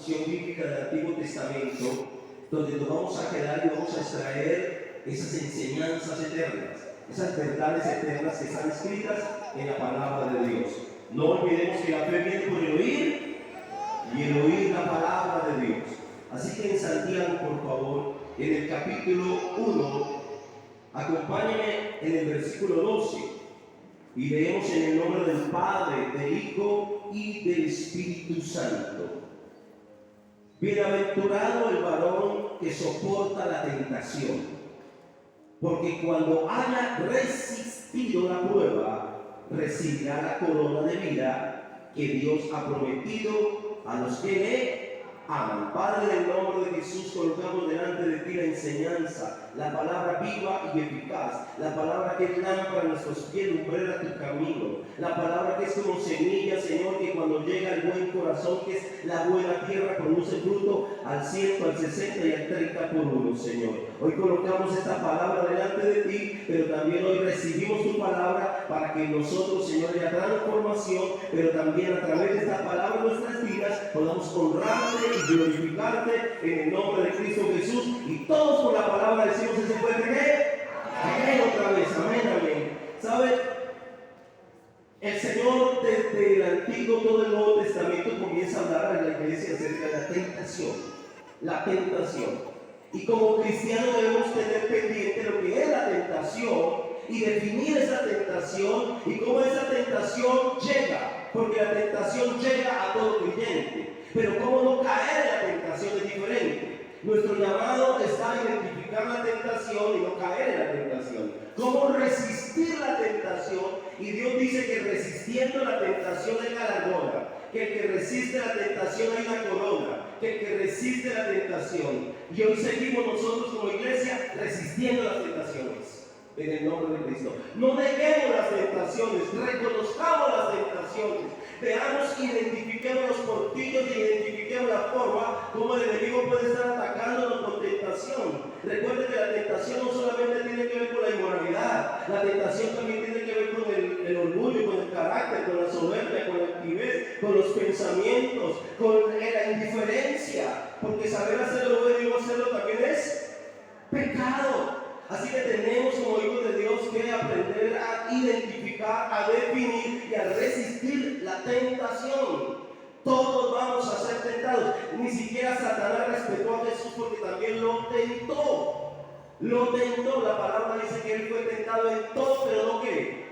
porción bíblica del Antiguo Testamento, donde nos vamos a quedar y vamos a extraer esas enseñanzas eternas, esas verdades eternas que están escritas en la palabra de Dios. No olvidemos que la fe viene por el oír y el oír la palabra de Dios. Así que en Santiago, por favor, en el capítulo 1, acompáñenme en el versículo 12 y leemos en el nombre del Padre, del Hijo y del Espíritu Santo. Bienaventurado el varón que soporta la tentación, porque cuando haya resistido la prueba, recibirá la corona de vida que Dios ha prometido a los que le aman. Padre, en el nombre de Jesús, colocamos delante de ti la enseñanza, la palabra viva y eficaz, la palabra que es lámpara a nuestros pies, lumbrera tu camino, la palabra que es como semilla, Señor, que cuando llega al buen corazón, que es la buena tierra, produce fruto al 100, al 60 y al 30 por uno, Señor. Hoy colocamos esta palabra delante de ti, pero también hoy recibimos tu palabra para que nosotros, Señor, haya transformación, pero también a través de esta palabra en nuestras vidas podamos honrarte y glorificarte en el nombre de Cristo Jesús. Y todos por la palabra decimos ese fuerte que amén otra vez, amén, amén. ¿Sabe? El Señor desde el Antiguo, todo el Nuevo Testamento comienza a hablar a la iglesia acerca de la tentación. La tentación. Y como cristianos debemos tener pendiente lo que es la tentación y definir esa tentación y cómo esa tentación llega, porque la tentación llega a todo creyente, pero cómo no caer en la tentación es diferente. Nuestro llamado está a identificar la tentación y no caer en la tentación. Cómo resistir la tentación, y Dios dice que resistiendo la tentación hay galardona, que el que resiste la tentación hay una corona, que el que resiste la tentación. Y hoy seguimos nosotros como iglesia resistiendo las tentaciones en el nombre de Cristo. No neguemos las tentaciones, reconozcamos las tentaciones, veamos, identifiquemos los portillos y identifiquemos la forma como el enemigo puede estar atacándonos con tentación. Recuerde que la tentación no solamente tiene que ver con la inmoralidad, la tentación también tiene que ver con el orgullo, con el carácter, con la soberbia, con la altivez, con los pensamientos, con la indiferencia, porque saber hacerlo bueno y no hacerlo también es pecado. Así que tenemos como hijos de Dios que aprender a identificar, a definir y a resistir la tentación. Todos vamos a ser tentados. Ni siquiera Satanás respetó a Jesús porque también lo tentó. Lo tentó. La palabra dice que él fue tentado en todo, pero no que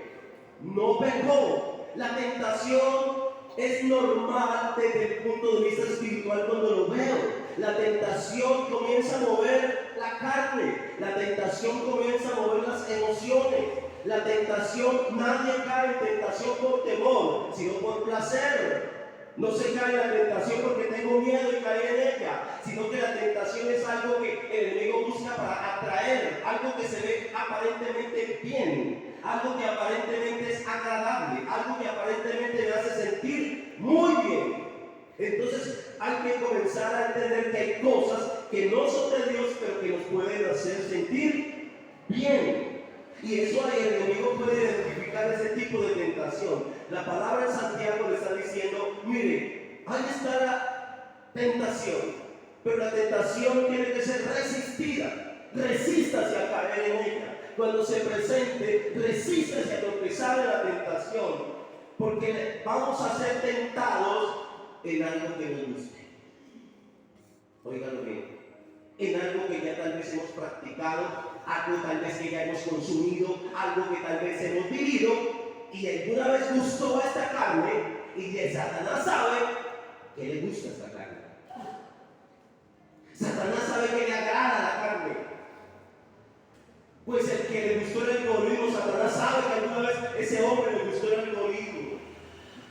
no pecó. La tentación es normal desde el punto de vista espiritual cuando lo veo. La tentación comienza a mover la carne, la tentación comienza a mover las emociones. La tentación, nadie cae en tentación por temor, sino por placer. No se cae en la tentación porque tengo miedo y caer en ella, sino que la tentación es algo que el enemigo busca para atraer, algo que se ve aparentemente bien, algo que aparentemente es agradable, algo que aparentemente me hace sentir muy bien. Entonces hay que comenzar a entender que hay cosas que no son de Dios, pero que nos pueden hacer sentir bien. Y eso el enemigo puede identificar ese tipo de tentación. La palabra en Santiago le está diciendo, mire, ahí está la tentación, pero la tentación tiene que ser resistida. Resístase a caer en ella. Cuando se presente, resístase a tropezar en la tentación, porque vamos a ser tentados en algo que nos guste. Óigalo bien. En algo que ya tal vez hemos practicado, algo tal vez que ya hemos consumido, algo que tal vez hemos vivido, y alguna vez gustó a esta carne, y Satanás sabe que le gusta esta carne. Satanás sabe que le agrada la carne. Pues el que le gustó el alcoholismo, Satanás sabe que alguna vez ese hombre le gustó el alcoholismo.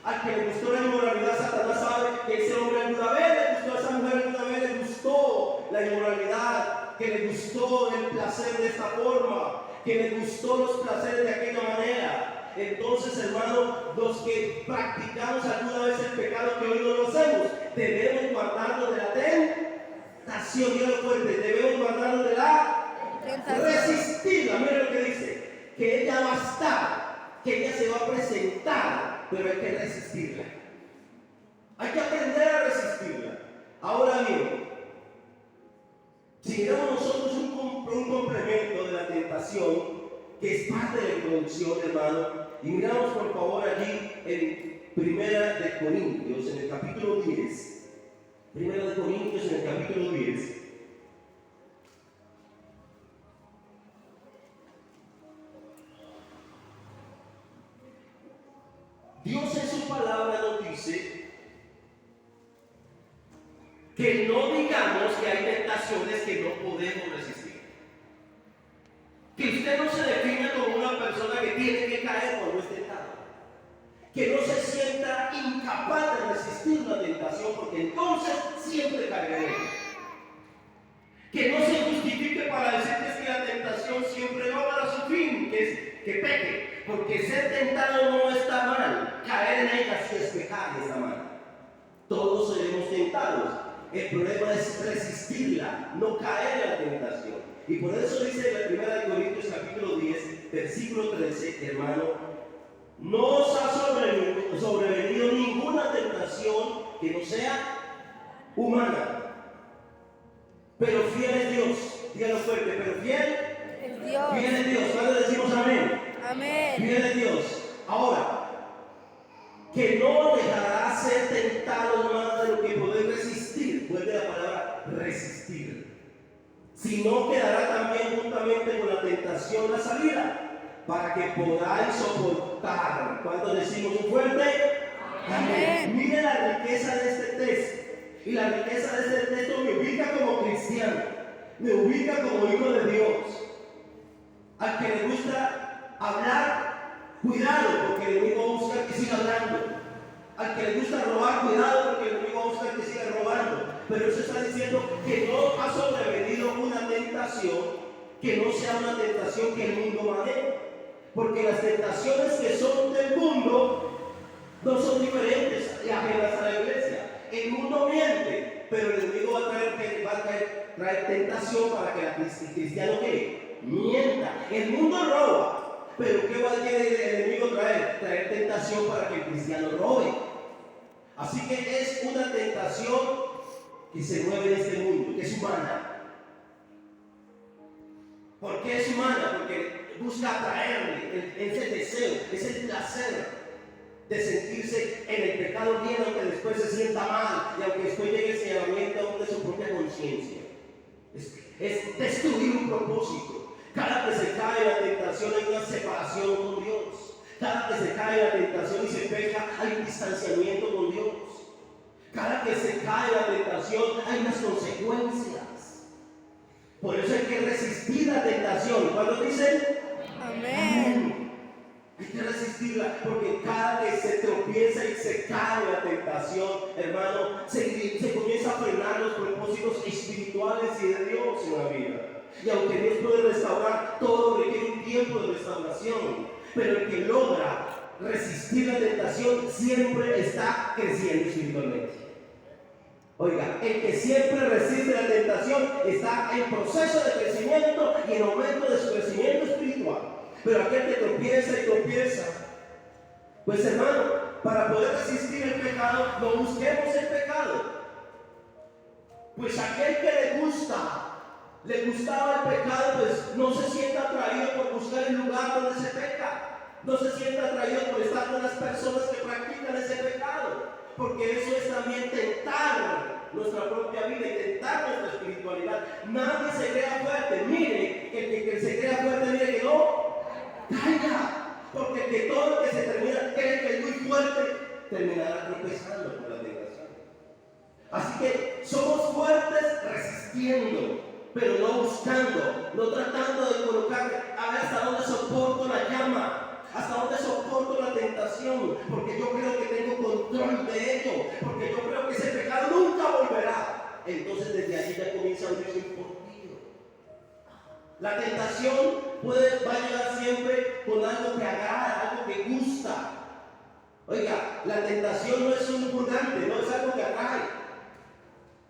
Al que le gustó la inmoralidad, Satanás sabe que ese hombre alguna vez le gustó, a esa mujer alguna vez le gustó la inmoralidad, que le gustó el placer de esta forma, que le gustó los placeres de aquella manera. Entonces, hermano, los que practicamos alguna vez el pecado que hoy no lo hacemos, debemos guardarnos de la tentación. Dios lo fuerte, debemos guardarnos de la resistirla. Mira lo que dice, que ella va a estar, que ella se va a presentar, pero hay que resistirla. Hay que aprender a resistirla. Ahora bien, si miramos nosotros un complemento de la tentación, que es parte de la introducción, hermano, y miramos por favor allí en Primera de Corintios, en el capítulo 10, Primera de Corintios, en el capítulo 10, Dios en su palabra nos dice que no digamos que hay tentaciones que no podemos resistir. Que usted no se defina como una persona que tiene que caer cuando es tentado. Que no se sienta incapaz de resistir la tentación, porque entonces siempre caerá en ella. Que no se justifique para decirles que la tentación siempre va para su fin, que es que peque. Porque ser tentado no está mal, caer en ella si es pecar está mal. Todos seremos tentados. El problema es resistirla, no caer en la tentación. Y por eso dice en 1 Corintios capítulo 10, versículo 13, hermano, no os ha sobrevenido ninguna tentación que no sea humana. Pero fiel es Dios, dígalo fuerte, pero fiel es Dios. Fiel es Dios, ¿cuándo decimos amén? Amén. Fiel es Dios. Ahora, que no dejará ser tentado más de lo que podéis resistir, vuelve la palabra resistir, sino quedará también juntamente con la tentación la salida, para que podáis soportar. ¿Cuánto decimos un fuerte? Amén. Mire la riqueza de este texto, y la riqueza de este texto me ubica como cristiano, me ubica como hijo de Dios. Al que le gusta hablar, cuidado, porque el enemigo va a buscar que siga hablando. Al que le gusta robar, cuidado, porque el enemigo va a buscar que siga robando. Pero eso está diciendo que no ha sobrevenido una tentación que no sea una tentación que el mundo maneja. Porque las tentaciones que son del mundo no son diferentes y ajenas a la iglesia. El mundo miente, pero el enemigo va a traer tentación para que el cristiano ¿qué? Mienta. El mundo roba, pero ¿qué va a querer el enemigo traer? Traer tentación para que el cristiano robe. Así que es una tentación que se mueve en este mundo, que es humana. ¿Por qué es humana? Porque busca atraerle, es el deseo, es el placer de sentirse en el pecado bien, aunque después se sienta mal y aunque después llegue el señalamiento de su propia conciencia. Es destruir un propósito. Cada que se cae en la tentación hay una separación con Dios. Cada que se cae en la tentación y se peca hay un distanciamiento con Dios. Cada que se cae en la tentación hay unas consecuencias. Por eso hay que resistir la tentación. ¿Cuándo dicen? Amén. Hay que resistirla, porque cada vez se tropieza y se cae en la tentación, hermano, se comienza a frenar los propósitos espirituales y de Dios en la vida. Y aunque Dios puede restaurar, todo requiere un tiempo de restauración. Pero el que logra resistir la tentación siempre está creciendo espiritualmente. Oiga, el que siempre resiste la tentación está en proceso de crecimiento y en aumento de su crecimiento espiritual. Pero aquel que tropieza y tropieza, pues hermano, para poder resistir el pecado, no busquemos el pecado. Pues aquel que le gustaba el pecado, pues no se sienta atraído por buscar el lugar donde se peca. No se sienta atraído por estar con las personas que practican ese pecado. Porque eso es también tentar nuestra propia vida y tentar nuestra espiritualidad. Nadie se crea fuerte. Mire, el que se crea fuerte, mire que no caiga. Porque que todo el que se termina, cree que es muy fuerte, terminará tropezando con la tentación. Así que somos fuertes resistiendo, pero no buscando, no tratando de colocar a ver hasta dónde soporto la llama. Hasta dónde soporto la tentación, porque yo creo que tengo control de ello, porque yo creo que ese pecado nunca volverá. Entonces desde allí ya comienza un Dios imposible. La tentación va a llegar siempre con algo que agrada, algo que gusta. Oiga, la tentación no es un purgante, no es algo que atrae,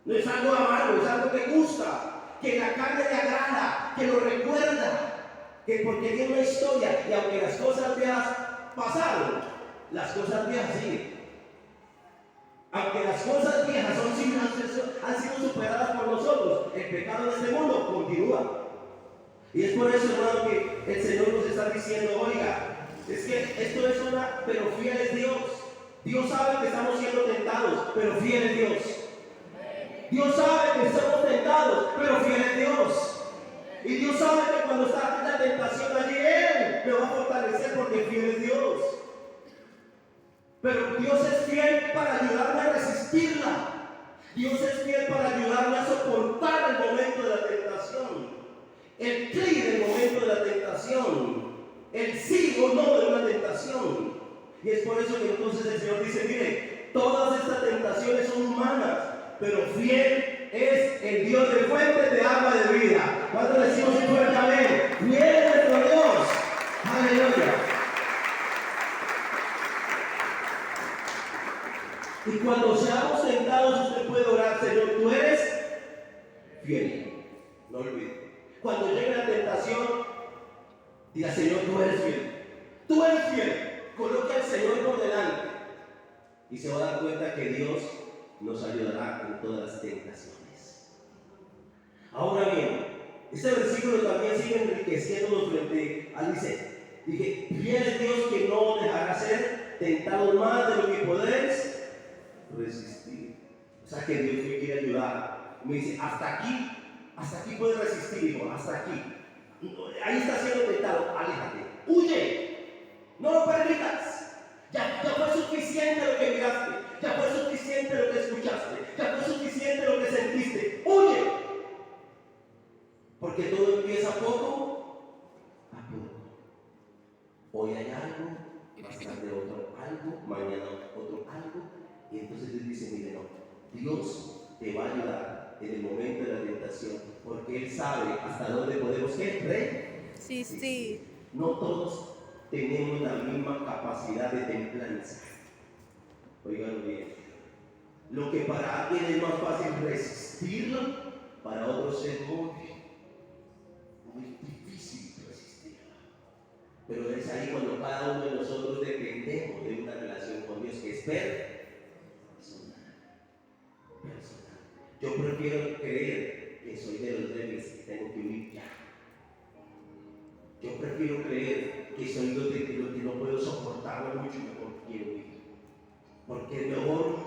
no es algo amargo, es algo que gusta, que la carne le agrada, que lo recuerda. Que porque tiene una historia y aunque las cosas viejas pasaron, las cosas viejas siguen. Aunque las cosas viejas han sido superadas por nosotros, el pecado de este mundo continúa. Y es por eso, hermano, que el Señor nos está diciendo, oiga, es que esto es pero fiel es Dios. Dios sabe que estamos siendo tentados, pero fiel es Dios. Dios sabe que estamos tentados, pero fiel es Dios. Y Dios sabe que cuando está la tentación allí, Él me va a fortalecer porque fiel es Dios. Pero Dios es fiel para ayudarme a resistirla. Dios es fiel para ayudarme a soportar el momento de la tentación. El clic del momento de la tentación. El sí o no de una tentación. Y es por eso que entonces el Señor dice, mire, todas estas tentaciones son humanas, pero fiel es el Dios de fuentes de agua de vida. ¿Cuánto decimos en fuerte amén? Fiel es nuestro Dios. Aleluya. Y cuando seamos tentados, usted puede orar, Señor, tú eres fiel. No olvide. Cuando llegue la tentación, diga, Señor, tú eres fiel. Tú eres fiel. Coloque al Señor por delante. Y se va a dar cuenta que Dios nos ayudará en todas las tentaciones. Ahora bien, este versículo también sigue enriqueciéndonos frente a dije, fiel es Dios que no dejará ser tentado más de lo que podéis resistir. O sea que Dios me quiere ayudar. Me dice, hasta aquí puedes resistir, hijo, hasta aquí. Ahí está siendo tentado, aléjate, huye, no lo permitas. Ya fue suficiente lo que miraste, ya fue suficiente lo que escuchaste, ya fue suficiente lo que sentiste, huye. Porque todo empieza poco a poco. Hoy hay algo, más tarde otro algo, mañana otro algo. Y entonces Dios dice, mire, no, Dios te va a ayudar en el momento de la tentación, porque Él sabe hasta dónde podemos resistir. No todos tenemos la misma capacidad de templanza. Oigan bien, lo que para alguien es más fácil resistirlo, para otros es muy difícil resistirlo. Pero es ahí cuando cada uno de nosotros dependemos de una relación con Dios que es personal. Yo prefiero creer que soy de los débiles que tengo que huir ya. Yo prefiero creer que soy de los que no puedo soportarlo mucho, mejor quiero huir. Porque es mejor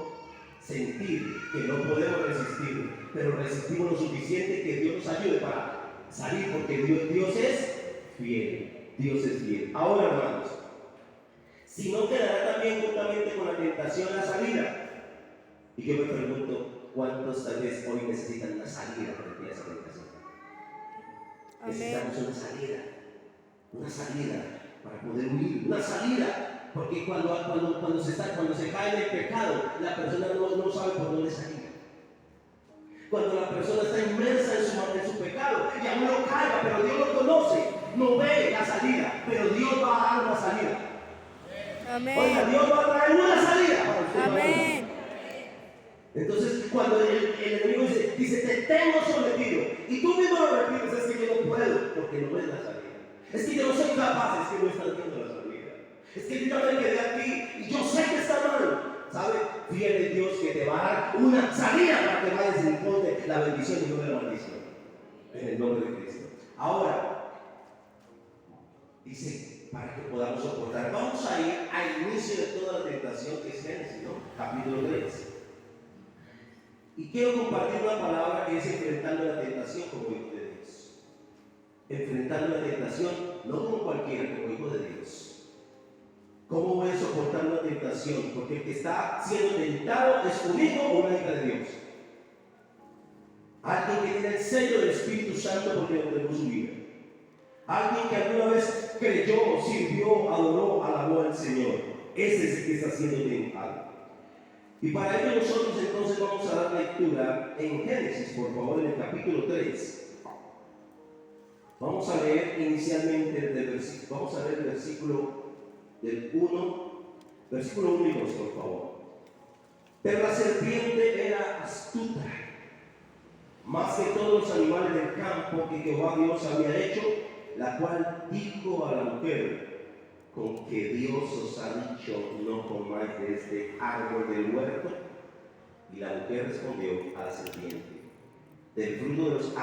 sentir que no podemos resistir, pero resistimos lo suficiente que Dios nos ayude para salir, porque Dios es fiel. Dios es fiel. Ahora, hermanos, si no quedará también juntamente con la tentación la salida. Y yo me pregunto, ¿cuántos tal vez hoy necesitan una salida frente a esa tentación? Necesitamos una salida para poder huir, una salida, porque cuando se cae en el pecado, la persona no sabe por dónde salir. Cuando la persona está inmersa en su pecado y aún no caiga, pero Dios lo conoce, no ve la salida, pero Dios va a dar una salida. Amén. Oiga, Dios va a traer una salida para usted. Amén. Entonces, cuando el enemigo dice, te tengo sometido, y tú mismo lo repites, es que yo no puedo, porque no ves la salida. Es que yo no soy capaz, es que no estás viendo la salida. Es que yo ya me quedé aquí y yo sé que está mal. ¿Sabe? Fiel es Dios que te va a dar una salida para que vayas en pos de la bendición y no de la maldición. En el nombre de Cristo. Ahora, dice, para que podamos soportar. Vamos a ir al inicio de toda la tentación que es Génesis, ¿no? Capítulo 3. Y quiero compartir una palabra que es enfrentando la tentación como hijo de Dios. Enfrentando la tentación, no como cualquiera, como hijo de Dios. ¿Cómo voy a soportar una tentación? Porque el que está siendo tentado es un hijo o una hija de Dios. Alguien que tiene el sello del Espíritu Santo porque lo tenemos su vida. Alguien que alguna vez creyó, sirvió, adoró, alabó al Señor. Ese es el que está siendo tentado. Y para ello nosotros entonces vamos a dar lectura en Génesis, por favor, en el capítulo 3. Vamos a leer inicialmente vamos a leer el versículo del 1, versículo 1 y 2, por favor. Pero la serpiente era astuta, más que todos los animales del campo que Jehová Dios había hecho, la cual dijo a la mujer, con que Dios os ha dicho, no comáis de este árbol del huerto. Y la mujer respondió a la serpiente: del fruto de los árboles